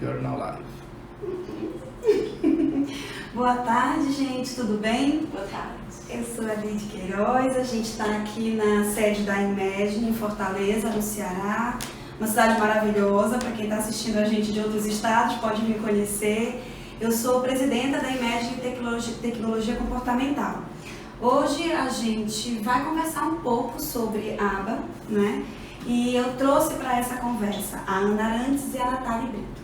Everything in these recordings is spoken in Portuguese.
You're now live. Boa tarde, gente, tudo bem? Boa tarde. Eu sou a Lide Queiroz, a gente está aqui na sede da Imagine, em Fortaleza, no Ceará. Uma cidade maravilhosa, para quem está assistindo a gente de outros estados, pode me conhecer. Eu sou presidenta da Imagine Tecnologia Comportamental. Hoje a gente vai conversar um pouco sobre ABA, né? E eu trouxe para essa conversa a Ana Arantes e a Natália Brito.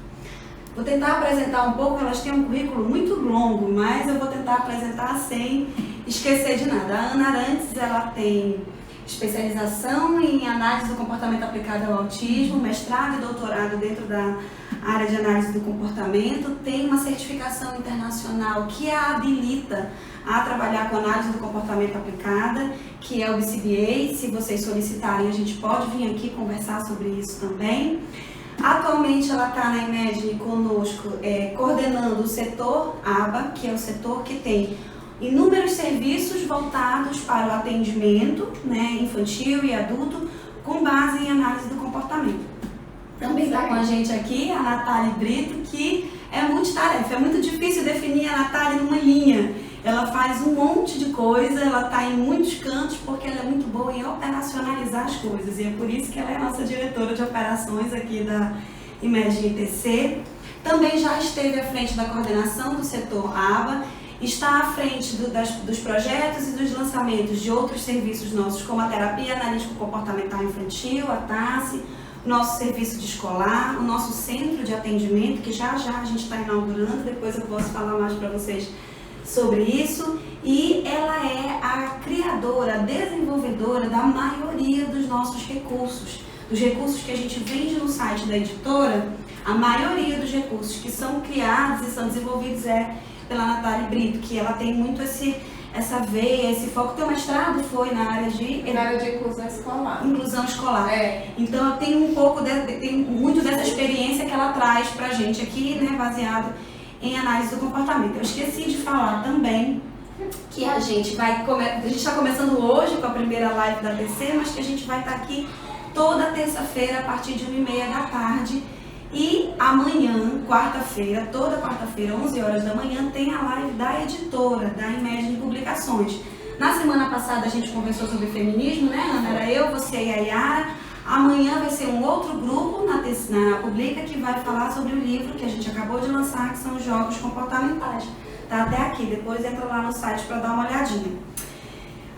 Vou tentar apresentar um pouco, elas têm um currículo muito longo, mas eu vou tentar apresentar sem esquecer de nada. A Ana Arantes, ela tem especialização em análise do comportamento aplicado ao autismo, mestrado e doutorado dentro da área de análise do comportamento, tem uma certificação internacional que a habilita a trabalhar com análise do comportamento aplicada, que é o BCBA. Se vocês solicitarem, a gente pode vir aqui conversar sobre isso também. Atualmente ela está na Imagine conosco, coordenando o setor ABA, que é o setor que tem inúmeros serviços voltados para o atendimento, né, infantil e adulto, com base em análise do comportamento. Também está com a gente aqui a Natália Brito, que é multitarefa. É muito difícil definir a Natália numa linha. Ela faz um monte de coisa, ela está em muitos cantos porque ela é muito boa em operacionalizar as coisas. E é por isso que ela é a nossa diretora de operações aqui da Imagine TC. Também já esteve à frente da coordenação do setor ABA, está à frente dos projetos e dos lançamentos de outros serviços nossos, como a terapia analítico comportamental infantil, a TASSE, o nosso serviço de escolar, o nosso centro de atendimento, que já a gente está inaugurando, depois eu posso falar mais para vocês sobre isso. E ela é a criadora, a desenvolvedora da maioria dos nossos recursos. Dos recursos que a gente vende no site da editora, a maioria dos recursos que são criados e são desenvolvidos pela Natália Brito, que ela tem muito essa veia, esse foco. Teu mestrado foi na área de inclusão escolar. Inclusão escolar. Então eu tenho muito dessa experiência que ela traz pra gente aqui, né, baseado em análise do comportamento. Eu esqueci de falar também que a gente está começando hoje com a primeira live da TC, mas que a gente vai estar aqui toda terça-feira a partir de 1h30 da tarde. E amanhã, quarta-feira, toda quarta-feira, 11 horas da manhã, tem a live da editora, da Imagine Publicações. Na semana passada a gente conversou sobre feminismo, né, Ana? Era eu, você e a Yara. Amanhã vai ser um outro grupo na Publica que vai falar sobre o livro que a gente acabou de lançar, que são os jogos comportamentais. Tá até aqui, depois entra lá no site para dar uma olhadinha.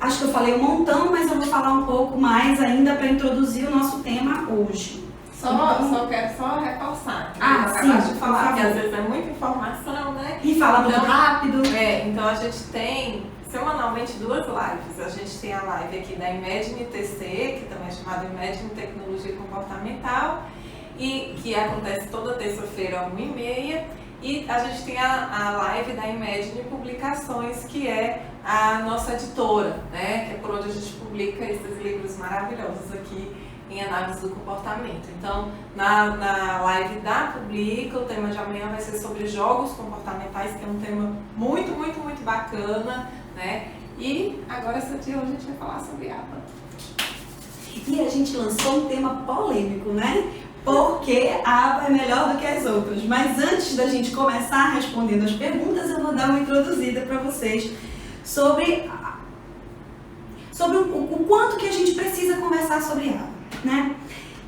Acho que eu falei um montão, mas eu vou falar um pouco mais ainda para introduzir o nosso tema hoje. Quero só reforçar. Sim, de falar, porque às vezes é muita informação, né? E fala muito rápido. Então a gente tem semanalmente 2 lives. A gente tem a live aqui da Imagine TC, que também é chamada Imagine Tecnologia Comportamental, e que acontece toda terça-feira, 1h30. E a gente tem a live da Imagine Publicações, que é a nossa editora, né? Que é por onde a gente publica esses livros maravilhosos aqui em análise do comportamento. Então, na live da Publica, o tema de amanhã vai ser sobre jogos comportamentais, que é um tema muito, muito, muito bacana, né? E agora, esse dia, hoje a gente vai falar sobre ABA. E a gente lançou um tema polêmico, né? Porque a ABA é melhor do que as outras. Mas antes da gente começar respondendo as perguntas, eu vou dar uma introduzida para vocês sobre o quanto que a gente precisa conversar sobre ABA, né?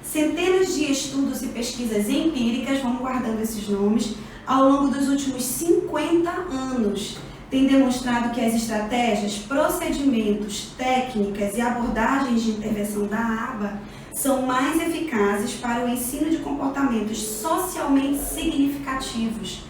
Centenas de estudos e pesquisas empíricas, vamos guardando esses nomes, ao longo dos últimos 50 anos, têm demonstrado que as estratégias, procedimentos, técnicas e abordagens de intervenção da ABA são mais eficazes para o ensino de comportamentos socialmente significativos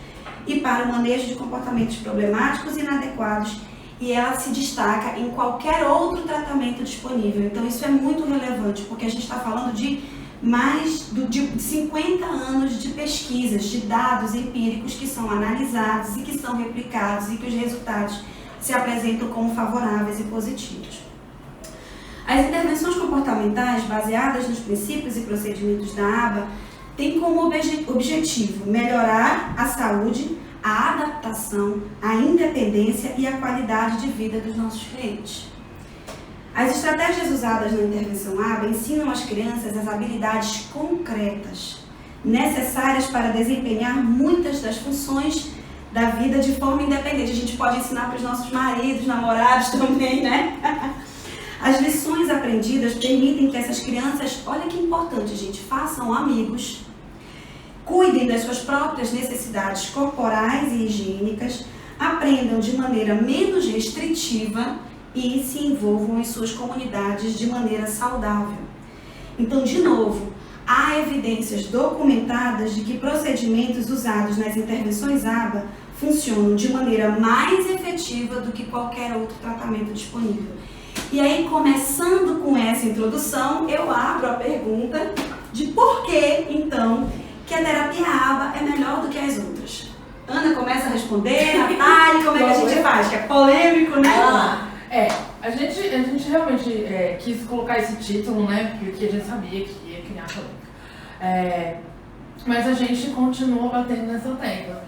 e para o manejo de comportamentos problemáticos e inadequados, e ela se destaca em qualquer outro tratamento disponível. Então isso é muito relevante, porque a gente está falando de mais de 50 anos de pesquisas, de dados empíricos que são analisados e que são replicados e que os resultados se apresentam como favoráveis e positivos. As intervenções comportamentais baseadas nos princípios e procedimentos da ABA têm como objetivo melhorar a saúde, a adaptação, a independência e a qualidade de vida dos nossos clientes. As estratégias usadas na intervenção ABA ensinam às crianças as habilidades concretas necessárias para desempenhar muitas das funções da vida de forma independente. A gente pode ensinar para os nossos maridos, namorados também, né? As lições aprendidas permitem que essas crianças, olha que importante, gente, façam amigos, cuidem das suas próprias necessidades corporais e higiênicas, aprendam de maneira menos restritiva e se envolvam em suas comunidades de maneira saudável. Então, de novo, há evidências documentadas de que procedimentos usados nas intervenções ABA funcionam de maneira mais efetiva do que qualquer outro tratamento disponível. E aí, começando com essa introdução, eu abro a pergunta de por que, então, que a terapia ABA é melhor do que as outras. Ana começa a responder, Natália, como é que a gente faz? Que é polêmico, né? A gente realmente quis colocar esse título, né, porque a gente sabia que ia criar polêmica. Mas a gente continua batendo nessa tecla.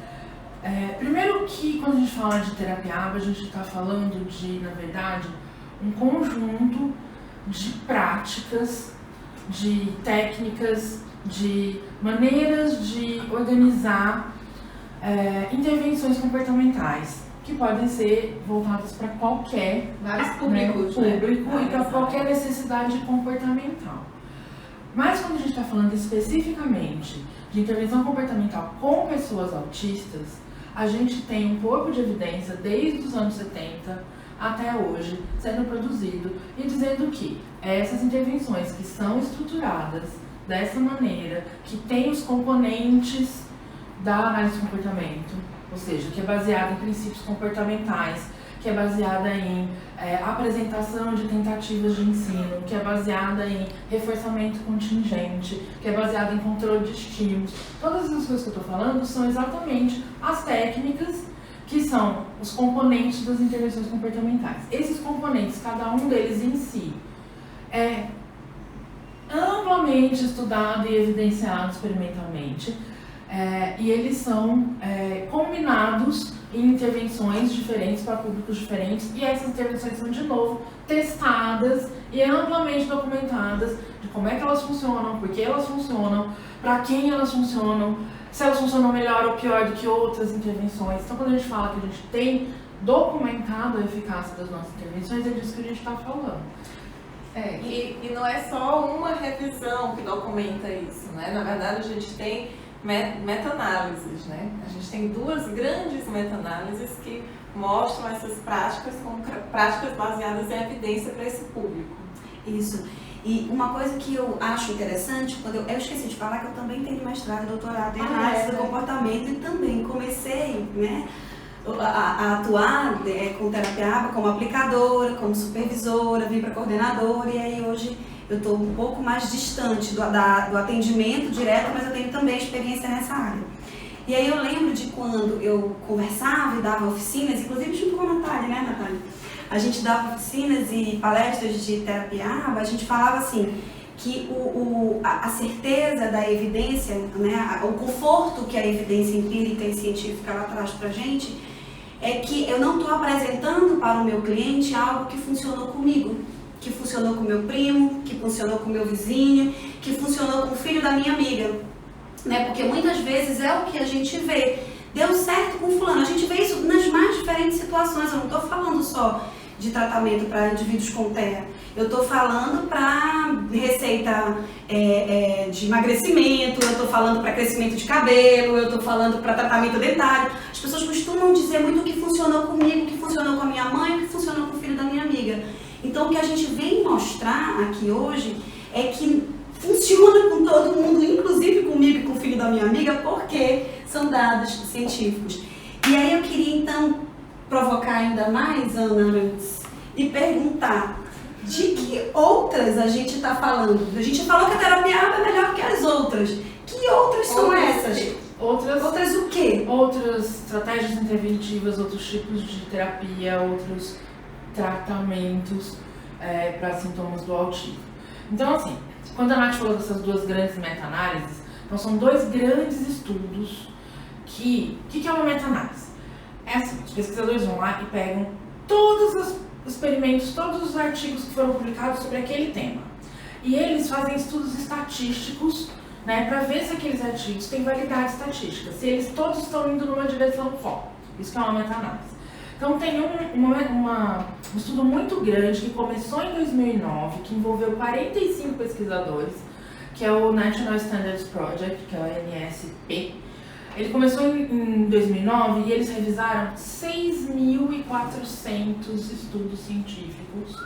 Primeiro que quando a gente fala de terapia ABA, a gente está falando de, na verdade, um conjunto de práticas, de técnicas, de maneiras de organizar intervenções comportamentais que podem ser voltadas para qualquer público e para qualquer necessidade comportamental. Mas quando a gente está falando especificamente de intervenção comportamental com pessoas autistas, a gente tem um corpo de evidência desde os anos 70 até hoje sendo produzido e dizendo que essas intervenções que são estruturadas dessa maneira, que tem os componentes da análise de comportamento, ou seja, que é baseada em princípios comportamentais, que é baseada em apresentação de tentativas de ensino, que é baseada em reforçamento contingente, que é baseada em controle de estímulos. Todas essas coisas que eu estou falando são exatamente as técnicas que são os componentes das intervenções comportamentais. Esses componentes, cada um deles em si, é amplamente estudado e evidenciado experimentalmente, e eles são combinados em intervenções diferentes para públicos diferentes, e essas intervenções são, de novo, testadas e amplamente documentadas de como é que elas funcionam, por que elas funcionam, para quem elas funcionam, se elas funcionam melhor ou pior do que outras intervenções. Então, quando a gente fala que a gente tem documentado a eficácia das nossas intervenções, é disso que a gente está falando. E não é só uma revisão que documenta isso, né? Na verdade, a gente tem meta-análises, né? A gente tem duas grandes meta-análises que mostram essas práticas como práticas baseadas em evidência para esse público. Isso. E uma coisa que eu acho interessante, quando eu esqueci de falar que eu também tenho mestrado e doutorado em análise do comportamento e também comecei, né, a atuar com terapia ABA como aplicadora, como supervisora, vim para coordenadora, e aí hoje eu estou um pouco mais distante do atendimento direto, mas eu tenho também experiência nessa área. E aí eu lembro de quando eu conversava e dava oficinas, inclusive junto com a Natália, né, Natália? A gente dava oficinas e palestras de terapia ABA, a gente falava assim, que a certeza da evidência, né, o conforto que a evidência empírica e científica ela traz para a gente, é que eu não estou apresentando para o meu cliente algo que funcionou comigo, que funcionou com o meu primo, que funcionou com o meu vizinho, que funcionou com o filho da minha amiga, né? Porque muitas vezes é o que a gente vê. Deu certo com fulano, a gente vê isso nas mais diferentes situações. Eu não estou falando só de tratamento para indivíduos com TEA, eu estou falando para receita de emagrecimento, eu estou falando para crescimento de cabelo, eu estou falando para tratamento dentário. As pessoas costumam dizer muito o que funcionou comigo, o que funcionou com a minha mãe, o que funcionou com o filho da minha amiga. Então o que a gente vem mostrar aqui hoje é que funciona com todo mundo, inclusive comigo e com o filho da minha amiga, porque são dados científicos. E aí eu queria então provocar ainda mais, Ana Arantes, e perguntar de que outras a gente está falando? A gente falou que a terapia ABA é melhor que as outras. Que outras são essas? Outras o quê? Outras estratégias interventivas, outros tipos de terapia, outros tratamentos para sintomas do autismo. Então, assim, quando a Nath falou dessas duas grandes meta-análises, então são dois grandes estudos que é uma meta-análise? É assim, os pesquisadores vão lá e pegam todos os experimentos, todos os artigos que foram publicados sobre aquele tema. E eles fazem estudos estatísticos né, para ver se aqueles artigos têm validade estatística, se eles todos estão indo numa direção só. Isso que é uma meta-análise. Então tem um estudo muito grande que começou em 2009, que envolveu 45 pesquisadores, que é o National Standards Project, que é o NSP. Ele começou em 2009 e eles revisaram 6.400 estudos científicos.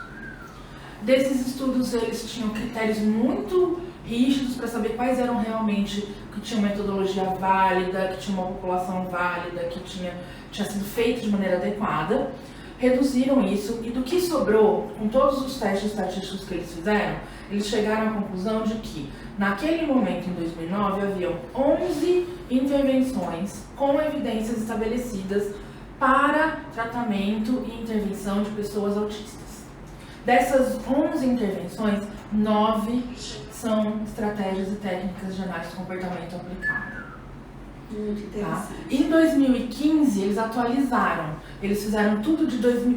Desses estudos, eles tinham critérios muito rígidos para saber quais eram realmente que tinham metodologia válida, que tinha uma população válida, que tinha sido feito de maneira adequada. Reduziram isso e do que sobrou, com todos os testes estatísticos que eles fizeram, eles chegaram à conclusão de que, naquele momento, em 2009, haviam 11 intervenções com evidências estabelecidas para tratamento e intervenção de pessoas autistas. Dessas 11 intervenções, 9 são estratégias e técnicas de análise de comportamento aplicada. Muito interessante. Tá? Em 2015, eles atualizaram. Eles fizeram tudo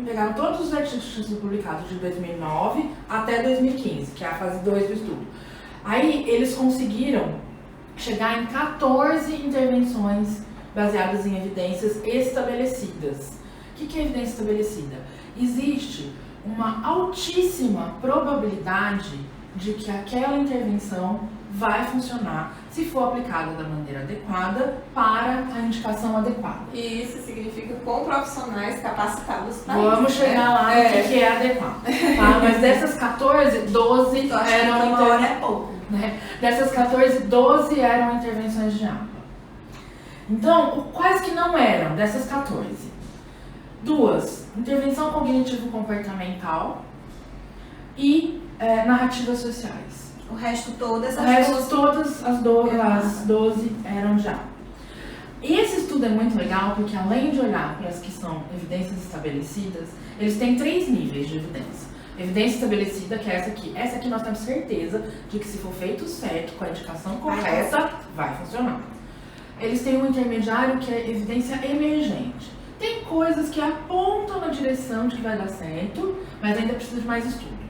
pegaram todos os artigos que tinham sido publicados de 2009 até 2015, que é a fase 2 do estudo. Aí, eles conseguiram chegar em 14 intervenções baseadas em evidências estabelecidas. O que é evidência estabelecida? Existe uma altíssima probabilidade de que aquela intervenção vai funcionar se for aplicada da maneira adequada para a indicação adequada. E isso significa com profissionais capacitados para isso. Vamos chegar lá no que é adequado. Tá? Mas dessas 14, 12 eram é pouco. Né? Dessas 14, 12 eram intervenções de APA. Então, quais que não eram dessas 14? 2, intervenção cognitivo-comportamental e narrativas sociais. O resto todas as 12 eram de APA. E esse estudo é muito legal porque, além de olhar para as que são evidências estabelecidas, eles têm 3 níveis de evidência. Evidência estabelecida, que é essa aqui. Essa aqui nós temos certeza de que, se for feito certo, com a indicação correta, vai funcionar. Eles têm um intermediário, que é evidência emergente. Tem coisas que apontam na direção de que vai dar certo, mas ainda precisa de mais estudo.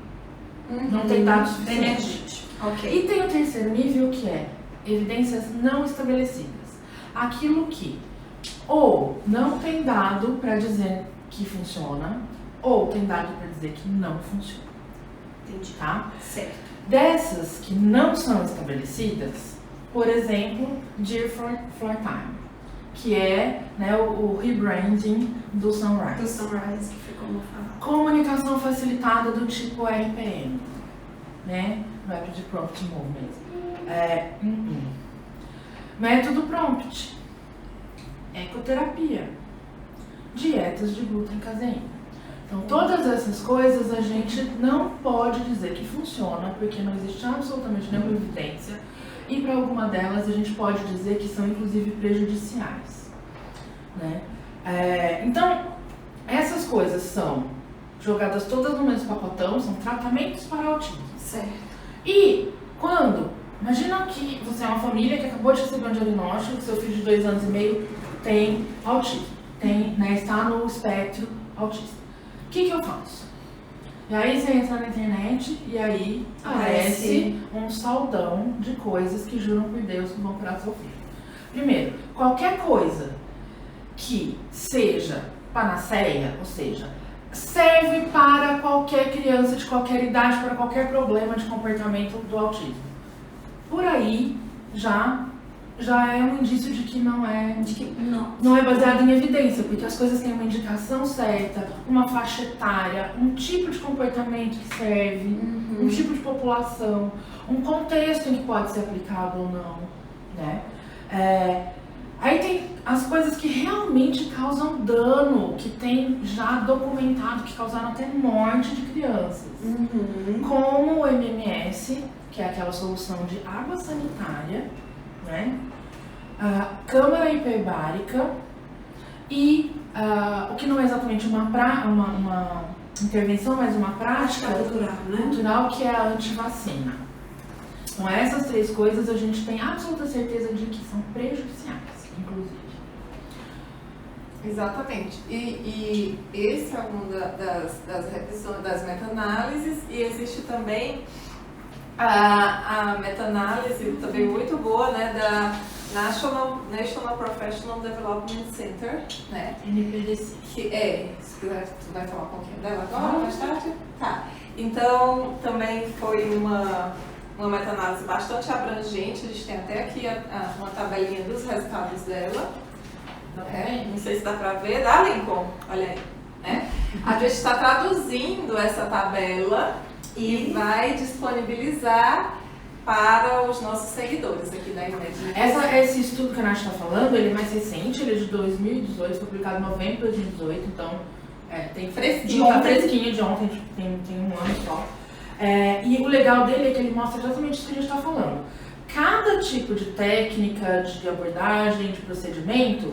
Não tem dados suficientes. Okay. E tem o terceiro nível, que é evidências não estabelecidas. Aquilo que ou não tem dado para dizer que funciona, ou tem dado para dizer que não funciona. Entendi. Tá? Certo. Dessas que não são estabelecidas, por exemplo, Dear for Time, que é, né, o rebranding do Sunrise. Do Sunrise, que ficou no falar. Comunicação facilitada do tipo RPM, né? Rapid Prompt Movement. Método Prompt. Ecoterapia. Dietas de glúten e caseína. Então, todas essas coisas a gente não pode dizer que funciona, porque não existe absolutamente nenhuma evidência. E para alguma delas a gente pode dizer que são inclusive prejudiciais. Né? Então, essas coisas são jogadas todas no mesmo pacotão, são tratamentos para autismo. Certo. E quando, imagina que você é uma família que acabou de receber um diagnóstico, que seu filho de 2 anos e meio tem autismo, né, está no espectro autista. O que eu faço? E aí você entra na internet e aí aparece um saldão de coisas que juram por Deus que vão curar seu filho. Primeiro, qualquer coisa que seja panaceia, ou seja, serve para qualquer criança de qualquer idade, para qualquer problema de comportamento do autismo. Por aí já é um indício de que não é baseado em evidência, porque as coisas têm uma indicação certa, uma faixa etária, um tipo de comportamento que serve, um tipo de população, um contexto em que pode ser aplicado ou não, né? Aí tem as coisas que realmente causam dano, que tem já documentado que causaram até morte de crianças, como o MMS, que é aquela solução de água sanitária, né? A câmara hiperbárica e o que não é exatamente uma intervenção, mas uma prática cultural, que é a antivacina. Então, essas 3 coisas a gente tem absoluta certeza de que são prejudiciais, inclusive. Exatamente. E esse é uma das revisões, das meta-análises, e existe também A meta-análise também muito boa, né, da National Professional Development Center, né? NPDC. Se quiser, tu vai falar um pouquinho dela agora, mais tarde? Tá. Então, também foi uma meta-análise bastante abrangente, a gente tem até aqui uma tabelinha dos resultados dela. Não sei se dá pra ver, dá, Lincoln? Olha aí. Né? A gente está traduzindo essa tabela e vai disponibilizar para os nossos seguidores aqui da Imagine. Esse estudo que a Nath está falando, ele é mais recente, ele é de 2018, foi publicado em novembro de 2018, então tem fresquinho de ontem, tem um ano só. E o legal dele é que ele mostra exatamente isso que a gente está falando. Cada tipo de técnica, de abordagem, de procedimento,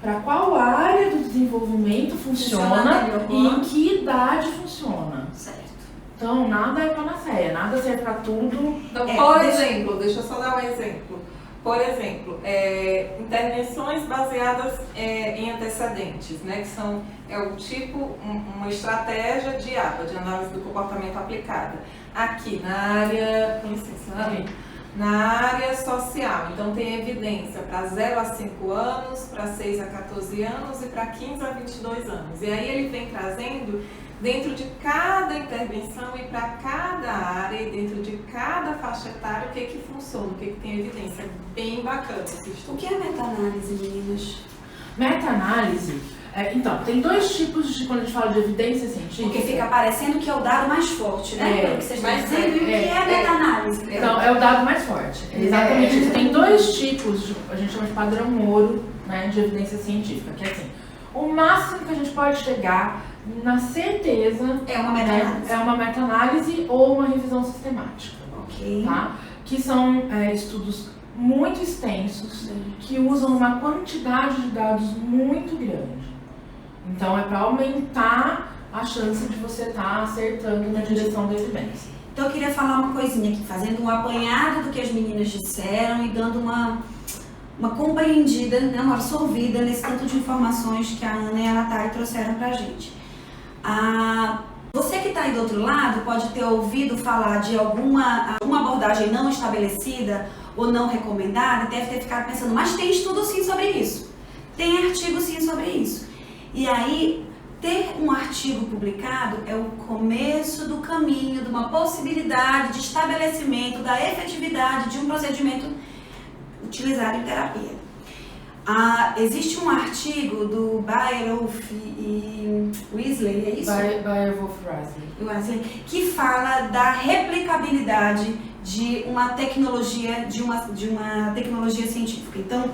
para qual área do desenvolvimento funciona e em que idade funciona. Certo. Então, nada é panaceia, nada serve para tudo. Então, por exemplo, deixa eu só dar um exemplo. Por exemplo, intervenções baseadas em antecedentes, né, que são uma estratégia de ABA, de análise do comportamento aplicada. Aqui, na área, com licença, na área social. Então, tem evidência para 0 a 5 anos, para 6 a 14 anos e para 15 a 22 anos. E aí ele vem trazendo dentro de cada intervenção e para cada área e dentro de cada faixa etária o que funciona, o que tem evidência. Bem bacana esse estudo. O que é meta-análise, meninas? Meta-análise, então, tem dois tipos de, quando a gente fala de evidência científica. Porque fica parecendo que é o dado mais forte, né? Pelo que vocês estão dizendo, e o que é meta-análise? Então, é o dado mais forte. Exatamente isso. Tem dois tipos, a gente chama de padrão ouro, né, de evidência científica, que é assim, o máximo que a gente pode chegar, na certeza, é uma meta-análise. É uma meta-análise ou uma revisão sistemática. Ok. Tá? Que são estudos muito extensos, que usam uma quantidade de dados muito grande. Então, é para aumentar a chance de você estar acertando na direção da evidência. Então, eu queria falar uma coisinha aqui, fazendo um apanhado do que as meninas disseram e dando uma compreendida, né, uma absorvida nesse tanto de informações que a Ana e a Natália trouxeram para a gente. Você que está aí do outro lado pode ter ouvido falar de alguma abordagem não estabelecida ou não recomendada, deve ter ficado pensando, mas tem estudo sim sobre isso, tem artigo sim sobre isso. E aí, ter um artigo publicado é o começo do caminho de uma possibilidade de estabelecimento da efetividade de um procedimento utilizado em terapia. Existe um artigo do Bayer-Wolf e Weasley, é isso? Bayer-Wolf-Weasley, que fala da replicabilidade de uma tecnologia, de uma tecnologia científica. Então,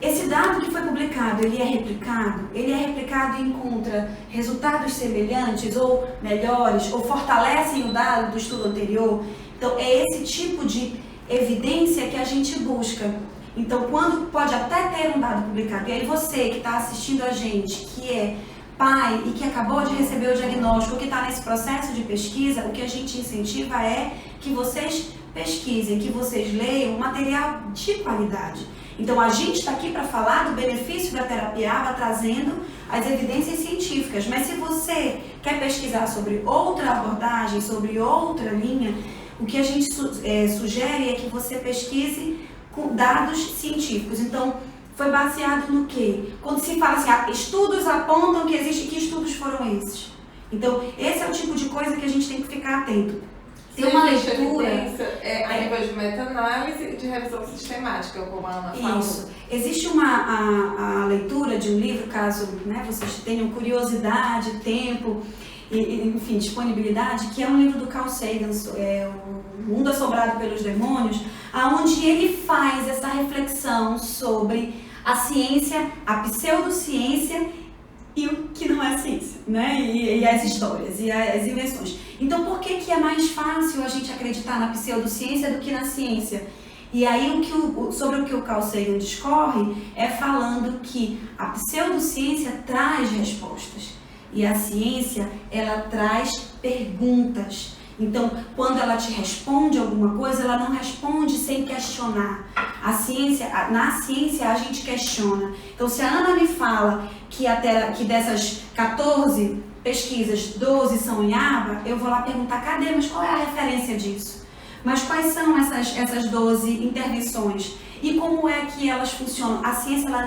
esse dado que foi publicado, ele é replicado e encontra resultados semelhantes ou melhores, ou fortalecem o dado do estudo anterior. Então, é esse tipo de evidência que a gente busca. Então, quando pode até ter um dado publicado, e aí você que está assistindo a gente, que é pai e que acabou de receber o diagnóstico, que está nesse processo de pesquisa, o que a gente incentiva é que vocês pesquisem, que vocês leiam material de qualidade. Então, a gente está aqui para falar do benefício da terapia ABA, trazendo as evidências científicas, mas se você quer pesquisar sobre outra abordagem, sobre outra linha, o que a gente sugere é que você pesquise com dados científicos. Então, foi baseado no quê? Quando se fala assim, estudos apontam que existe, que estudos foram esses? Então, esse é o tipo de coisa que a gente tem que ficar atento. Tem uma leitura... a nível de meta-análise e de revisão sistemática, como a Ana falou. Isso. Existe a leitura de um livro, caso vocês tenham curiosidade, tempo, enfim, disponibilidade, que é um livro do Carl Sagan, O Mundo Assombrado pelos Demônios, onde ele faz essa reflexão sobre a ciência, a pseudociência e o que não é ciência, né? E as histórias, e as invenções. Então, por que é mais fácil a gente acreditar na pseudociência do que na ciência? E aí, sobre o que o Carl Sagan discorre é falando que a pseudociência traz respostas e a ciência, ela traz perguntas. Então, quando ela te responde alguma coisa, ela não responde sem questionar. Na ciência, a gente questiona. Então, se a Ana me fala que dessas 14 pesquisas, 12 são em ABA, eu vou lá perguntar, cadê? Mas qual é a referência disso? Mas quais são essas 12 intervenções? E como é que elas funcionam? A ciência ela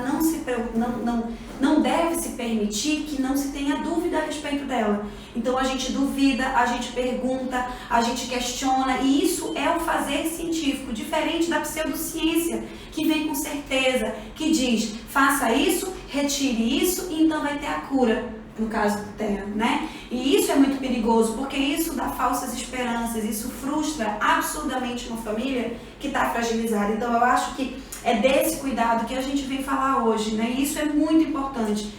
não deve se permitir que não se tenha dúvida a respeito dela. Então a gente duvida, a gente pergunta, a gente questiona, e isso é o fazer científico, diferente da pseudociência, que vem com certeza, que diz, faça isso, retire isso e então vai ter a cura. No caso do Terra, né? E isso é muito perigoso, porque isso dá falsas esperanças, isso frustra absurdamente uma família que está fragilizada. Então eu acho que é desse cuidado que a gente vem falar hoje, né? E isso é muito importante,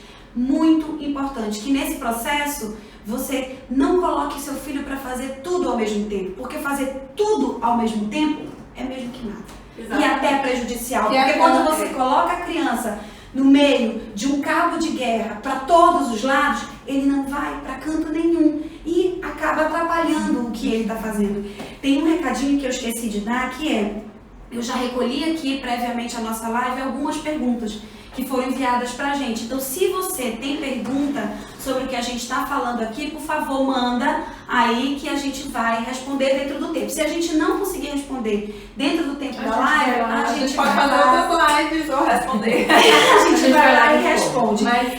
que nesse processo você não coloque seu filho para fazer tudo ao mesmo tempo, porque fazer tudo ao mesmo tempo é mesmo que nada. Exatamente. E até prejudicial, porque quando você coloca a criança no meio de um cabo de guerra para todos os lados, ele não vai para canto nenhum e acaba atrapalhando o que ele está fazendo. Tem um recadinho que eu esqueci de dar, que é, eu já recolhi aqui previamente a nossa live algumas perguntas que foram enviadas para a gente. Então, se você tem pergunta sobre o que a gente está falando aqui, por favor, manda aí que a gente vai responder dentro do tempo. Se a gente não conseguir responder dentro do tempo da live, a gente pode fazer outras lives ou responder. A gente vai lá e responde. Mas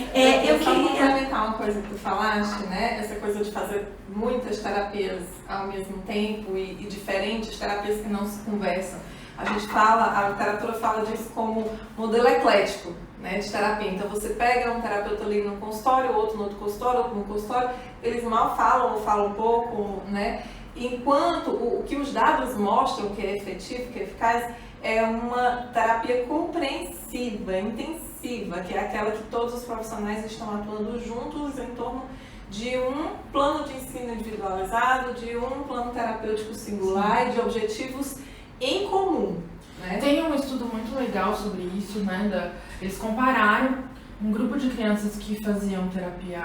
eu queria complementar uma coisa que tu falaste, né? Essa coisa de fazer muitas terapias ao mesmo tempo e diferentes terapias que não se conversam. A gente fala, a literatura fala disso como modelo eclético, né, de terapia. Então você pega um terapeuta ali num consultório, outro no outro consultório, outro no consultório, eles mal falam ou falam pouco, né? Enquanto o que os dados mostram que é efetivo, que é eficaz, é uma terapia compreensiva, intensiva, que é aquela que todos os profissionais estão atuando juntos em torno de um plano de ensino individualizado, de um plano terapêutico singular e de objetivos em comum. Né? Tem um estudo muito legal sobre isso, né? Eles compararam um grupo de crianças que faziam terapia,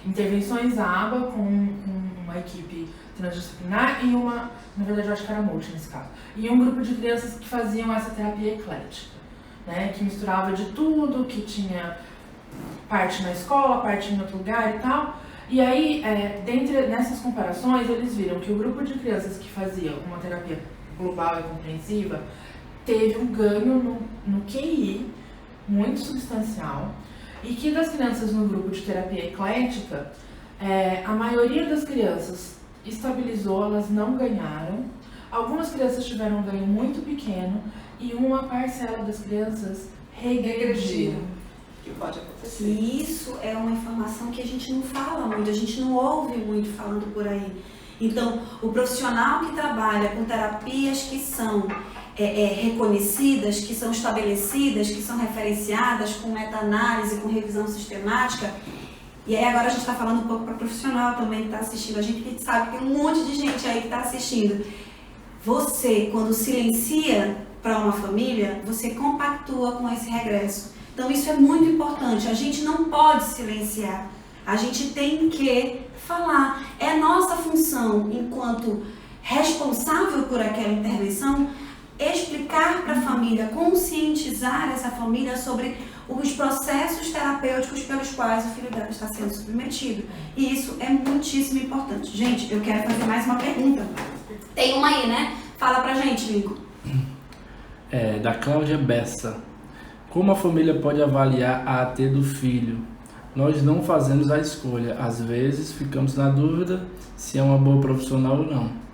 intervenções ABA com uma equipe transdisciplinar e uma, na verdade eu acho que era multi nesse caso, e um grupo de crianças que faziam essa terapia eclética, né? Que misturava de tudo, que tinha parte na escola, parte em outro lugar e tal. E aí, nessas comparações, eles viram que o grupo de crianças que fazia uma terapia global e compreensiva teve um ganho no QI muito substancial, e que das crianças no grupo de terapia eclética, a maioria das crianças estabilizou, elas não ganharam. Algumas crianças tiveram um ganho muito pequeno e uma parcela das crianças regrediram. Que pode acontecer. E isso é uma informação que a gente não fala muito, a gente não ouve muito falando por aí. Então, o profissional que trabalha com terapias que são reconhecidas, que são estabelecidas, que são referenciadas com meta-análise, com revisão sistemática, e aí agora a gente está falando um pouco para profissional também que está assistindo a gente sabe que tem um monte de gente aí que está assistindo. Você, quando silencia para uma família, você compactua com esse regresso. Então isso é muito importante, a gente não pode silenciar, a gente tem que falar. É nossa função, enquanto responsável por aquela intervenção, explicar para a família, conscientizar essa família sobre os processos terapêuticos pelos quais o filho dela está sendo submetido. E isso é muitíssimo importante. Gente, eu quero fazer mais uma pergunta. Tem uma aí, né? Fala pra gente, Lincoln. Da Cláudia Bessa. Como a família pode avaliar a AT do filho? Nós não fazemos a escolha. Às vezes ficamos na dúvida se é uma boa profissional ou não.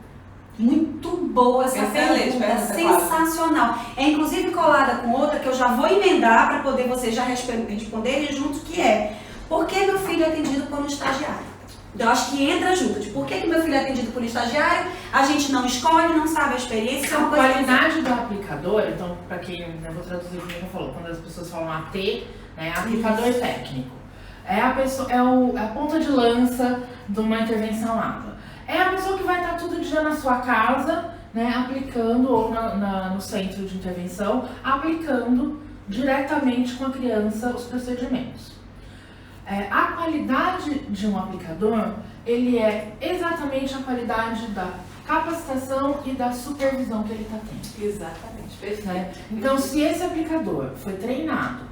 Muito boa essa pergunta, sensacional. É inclusive colada com outra que eu já vou emendar para poder vocês já responderem junto, que é: por que meu filho é atendido por um estagiário? Então, eu acho que entra junto. De por que meu filho é atendido por um estagiário? A gente não escolhe, não sabe a experiência. A qualidade do aplicador, então, para quem, eu vou traduzir o que eu falo, quando as pessoas falam AT, né, aplicador técnico. É a ponta de lança de uma intervenção ABA. É a pessoa que vai estar todo dia na sua casa, né, aplicando, ou no centro de intervenção, aplicando diretamente com a criança os procedimentos. A qualidade de um aplicador, ele é exatamente a qualidade da capacitação e da supervisão que ele está tendo. Exatamente, perfeito. Né? Então, se esse aplicador foi treinado,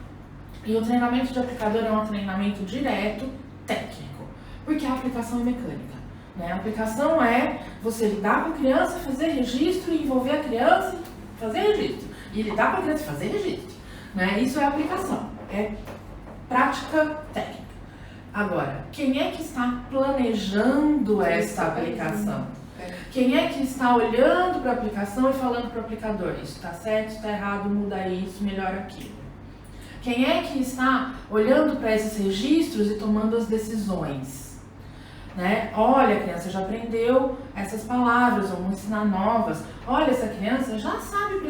e o treinamento de aplicador é um treinamento direto, técnico, porque a aplicação é mecânica. Né? A aplicação é você lidar com a criança, fazer registro e envolver a criança e fazer registro. E lidar com a criança e fazer registro. Né? Isso é aplicação, é prática técnica. Agora, quem é que está planejando essa aplicação? Quem é que está olhando para a aplicação e falando para o aplicador, isso está certo, está errado, muda isso, melhora aquilo? Quem é que está olhando para esses registros e tomando as decisões? Né? Olha, a criança já aprendeu essas palavras, vamos ensinar novas. Olha, essa criança já sabe